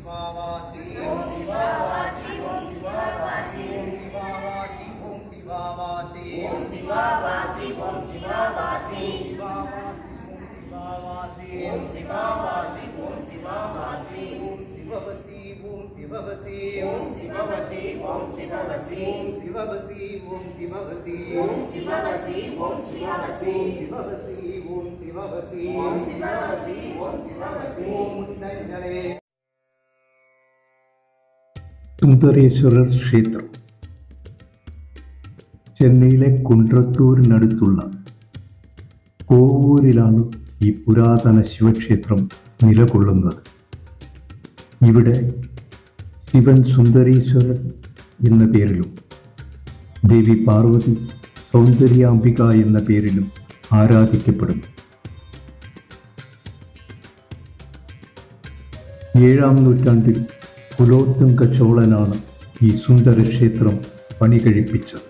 शिवावासी ओम शिवावासी ओम शिवावासी ओम शिवावासी ओम शिवावासी ओम शिवावासी ओम शिवावासी ओम शिवावासी ओम शिवावासी ओम शिववसी ओम शिववसी ओम शिववसी ओम शिववसी ओम शिववसी ओम शिववसी ओम शिववसी ओम शिववसी शिववसी ओम शिववसी ओम शिववसी ओम शिववसी ओम मुंडंगले സുന്ദരേശ്വരർ ക്ഷേത്രം ചെന്നൈയിലെ കുണ്ട്രത്തൂരിനടുത്തുള്ള കോവൂരിലാണ് ഈ പുരാതന ശിവക്ഷേത്രം നിലകൊള്ളുന്നത്. ഇവിടെ ശിവൻ സുന്ദരീശ്വരൻ എന്ന പേരിലും ദേവി പാർവതി സൗന്ദര്യാംബിക എന്ന പേരിലും ആരാധിക്കപ്പെടുന്നു. 7-ാം നൂറ്റാണ്ടിൽ കുലോത്തുംഗ ചോളനാണ് ഈ സുന്ദര ക്ഷേത്രം പണി കഴിപ്പിച്ചത്.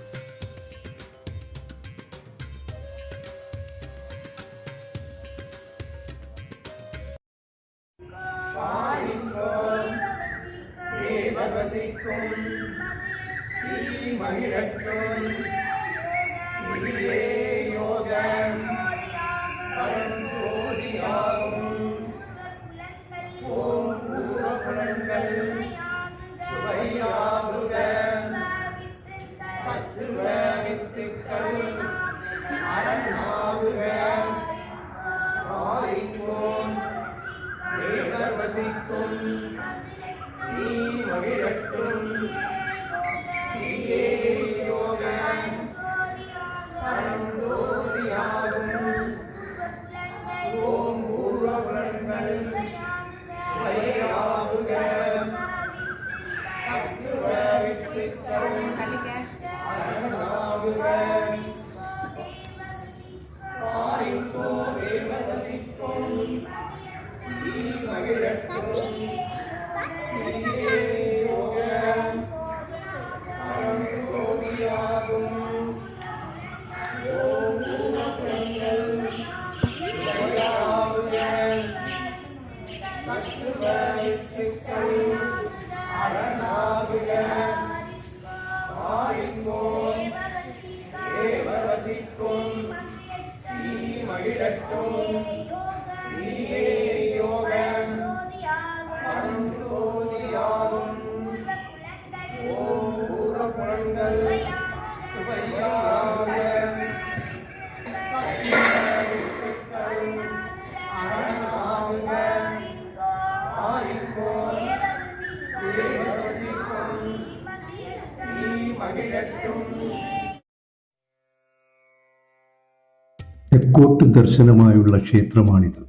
തെക്കോട്ട് ദർശനമായുള്ള ക്ഷേത്രമാണിത്.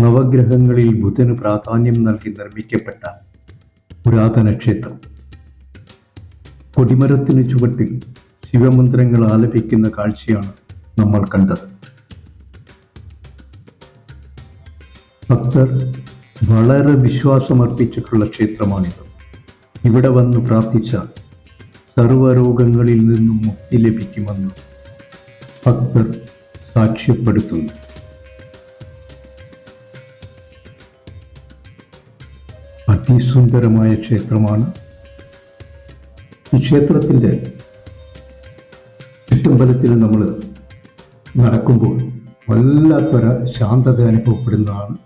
നവഗ്രഹങ്ങളിൽ ബുധന് പ്രാധാന്യം നൽകി നിർമ്മിക്കപ്പെട്ട പുരാതന ക്ഷേത്രം. കൊടിമരത്തിനു ചുവട്ടിൽ ശിവമന്ത്രങ്ങൾ ആലപിക്കുന്ന കാഴ്ചയാണ് നമ്മൾ കണ്ടത്. ഭക്തർ വളരെ വിശ്വാസമർപ്പിച്ചിട്ടുള്ള ക്ഷേത്രമാണിത്. ഇവിടെ വന്ന് പ്രാർത്ഥിച്ചാൽ സർവരോഗങ്ങളിൽ നിന്നും മുക്തി ലഭിക്കുമെന്ന് ഭക്തർ സാക്ഷ്യപ്പെടുത്തുന്നു. അതിസുന്ദരമായ ക്ഷേത്രമാണ്. ഈ ക്ഷേത്രത്തിൻ്റെ ചുറ്റമ്പലത്തിൽ നമ്മൾ നടക്കുമ്പോൾ വല്ലാത്തൊരു ശാന്തത അനുഭവപ്പെടുന്നതാണ്.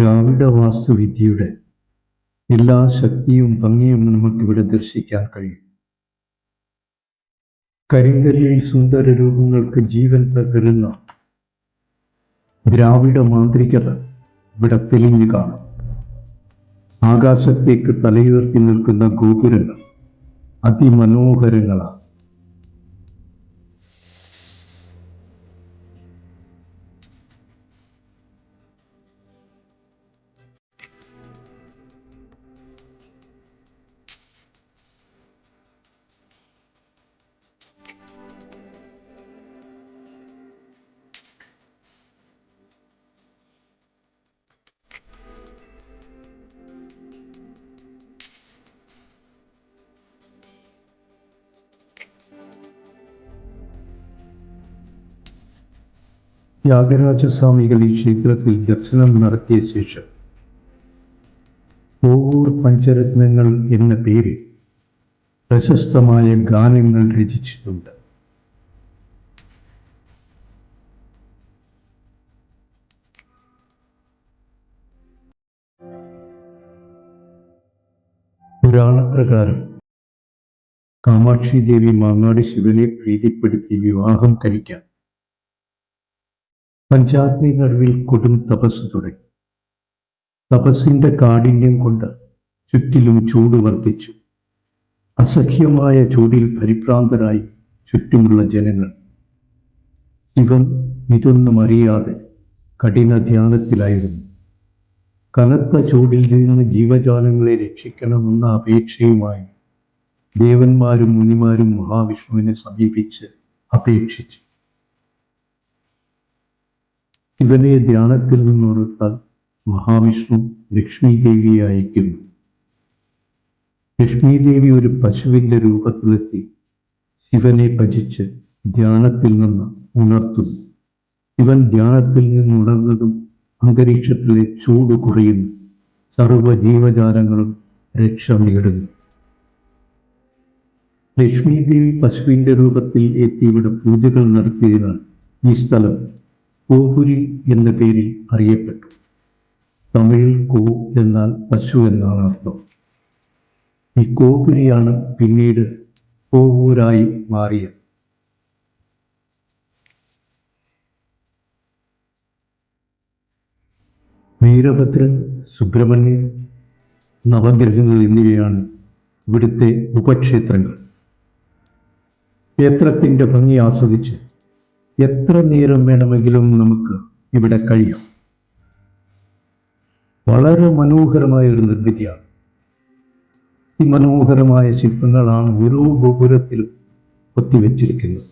ദ്രാവിഡ വാസ്തുവിദ്യയുടെ എല്ലാ ശക്തിയും ഭംഗിയും നമുക്കിവിടെ ദർശിക്കാൻ കഴിയും. കരിങ്കല്ലിൽ സുന്ദര രൂപങ്ങൾക്ക് ജീവൻ പകരുന്ന ദ്രാവിഡ മാന്ത്രികത ഇവിടെ തെളിഞ്ഞു കാണും. ആകാശത്തേക്ക് തലയുയർത്തി നിൽക്കുന്ന ഗോപുരങ്ങൾ അതിമനോഹരങ്ങളാണ്. ത്യാഗരാജസ്വാമികൾ ഈ ക്ഷേത്രത്തിൽ ദർശനം നടത്തിയ ശേഷം കോവൂർ പഞ്ചരത്നങ്ങൾ എന്ന പേരിൽ പ്രശസ്തമായ ഗാനങ്ങൾ രചിച്ചിട്ടുണ്ട്. പുരാണപ്രകാരം കാമാക്ഷി ദേവി മാങ്ങാട് ശിവനെ പ്രീതിപ്പെടുത്തി വിവാഹം കഴിക്കാൻ പഞ്ചാഗ്നി നടുവിൽ കൊടും തപസ് തുടങ്ങി. തപസ്സിന്റെ കാഠിന്യം കൊണ്ട് ചുറ്റിലും ചൂട് വർദ്ധിച്ചു. അസഹ്യമായ ചൂടിൽ പരിഭ്രാന്തരായി ചുറ്റുമുള്ള ജനങ്ങൾ. ശിവൻ ഇതൊന്നും അറിയാതെ കഠിന ധ്യാനത്തിലായിരുന്നു. കനത്ത ചൂടിൽ നിന്ന് ജീവജാലങ്ങളെ രക്ഷിക്കണമെന്ന അപേക്ഷയുമായി ദേവന്മാരും മുനിമാരും മഹാവിഷ്ണുവിനെ സമീപിച്ച് അപേക്ഷിച്ചു. ശിവനെ ധ്യാനത്തിൽ നിന്നുണർത്താൻ മഹാവിഷ്ണു ലക്ഷ്മി ദേവിയെ അയക്കുന്നു. ലക്ഷ്മി ദേവി ഒരു പശുവിന്റെ രൂപത്തിലെത്തി ശിവനെ ഭജിച്ച് ധ്യാനത്തിൽ നിന്ന് ഉണർത്തുന്നു. ശിവൻ ധ്യാനത്തിൽ നിന്നുണർന്നതും അന്തരീക്ഷത്തിലെ ചൂട് കുറയുന്നു. സർവ്വ ജീവജാലങ്ങളും രക്ഷ നേടുന്നു. ലക്ഷ്മി ദേവി പശുവിന്റെ രൂപത്തിൽ എത്തി ഇവിടെ പൂജകൾ നടത്തിയതിനാൽ ഈ സ്ഥലം കോപുരി എന്ന പേരിൽ അറിയപ്പെട്ടു. തമിഴിൽ കോ എന്നാൽ പശു എന്നാണ് അർത്ഥം. ഈ കോപുരിയാണ് പിന്നീട് കോവൂരായി മാറിയത്. വീരഭദ്രൻ, സുബ്രഹ്മണ്യൻ, നവഗ്രഹങ്ങൾ എന്നിവയാണ് ഇവിടുത്തെ ഉപക്ഷേത്രങ്ങൾ. ക്ഷേത്രത്തിന്റെ ഭംഗി ആസ്വദിച്ച് എത്ര നേരം വേണമെങ്കിലും നമുക്ക് ഇവിടെ കഴിയാം. വളരെ മനോഹരമായ ഒരു നിർമ്മിതിയാണ്. അതിമനോഹരമായ ശില്പങ്ങളാണ് ഓരോ ഗോപുരത്തിലും കൊത്തിവെച്ചിരിക്കുന്നത്.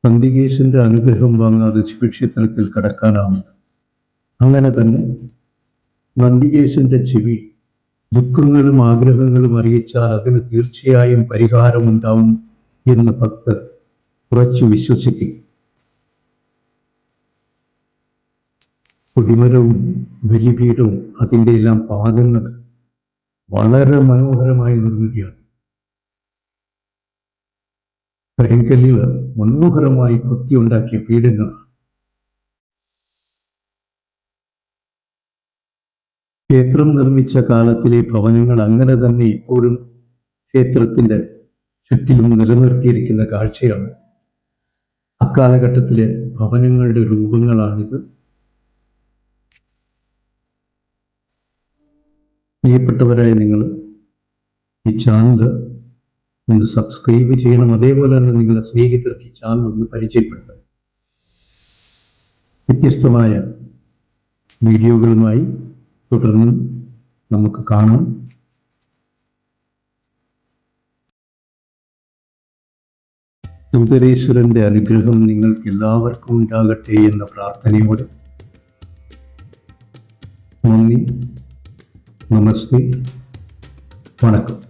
നന്ദികേശന്റെ അനുഗ്രഹം വാങ്ങാതെ ശിവക്ഷേത്രത്തിൽ കടക്കാനാവില്ല. അങ്ങനെ തന്നെ നന്ദികേശന്റെ ചെവി ദുഃഖങ്ങളും ആഗ്രഹങ്ങളും അറിയിച്ചാൽ അതിന് തീർച്ചയായും പരിഹാരമുണ്ടാവും എന്ന് ഭക്തർ ഉറച്ചു വിശ്വസിക്കും. കൊടിമരവും ബലിപീഠവും അതിൻ്റെ എല്ലാം പാദങ്ങൾ വളരെ മനോഹരമായ നിർമ്മിതിയാണ്. കരിങ്കല്ലിൽ മനോഹരമായി കൊത്തിയുണ്ടാക്കിയ പീഠങ്ങളാണ്. ക്ഷേത്രം നിർമ്മിച്ച കാലത്തിലെ ഭവനങ്ങൾ അങ്ങനെ തന്നെ ഇപ്പോഴും ക്ഷേത്രത്തിന്റെ ചുറ്റിലും നിലനിർത്തിയിരിക്കുന്ന കാഴ്ചയാണ്. അക്കാലഘട്ടത്തിലെ ഭവനങ്ങളുടെ രൂപങ്ങളാണിത്. പ്രിയപ്പെട്ടവരായ നിങ്ങൾ ഈ ചാനൽ ഒന്ന് സബ്സ്ക്രൈബ് ചെയ്യണം. അതേപോലെ തന്നെ നിങ്ങളുടെ സ്നേഹിതർക്ക് ഈ ചാനൽ ഒന്ന് പരിചയപ്പെടുത്തണം. വ്യത്യസ്തമായ വീഡിയോകളുമായി തുടർന്ന് നമുക്ക് കാണാം. സുന്ദരേശ്വരന്റെ അനുഗ്രഹം നിങ്ങൾക്ക് എല്ലാവർക്കും ഉണ്ടാകട്ടെ എന്ന പ്രാർത്ഥനയോടെ നന്ദി, നമസ്തേ, വണക്കം.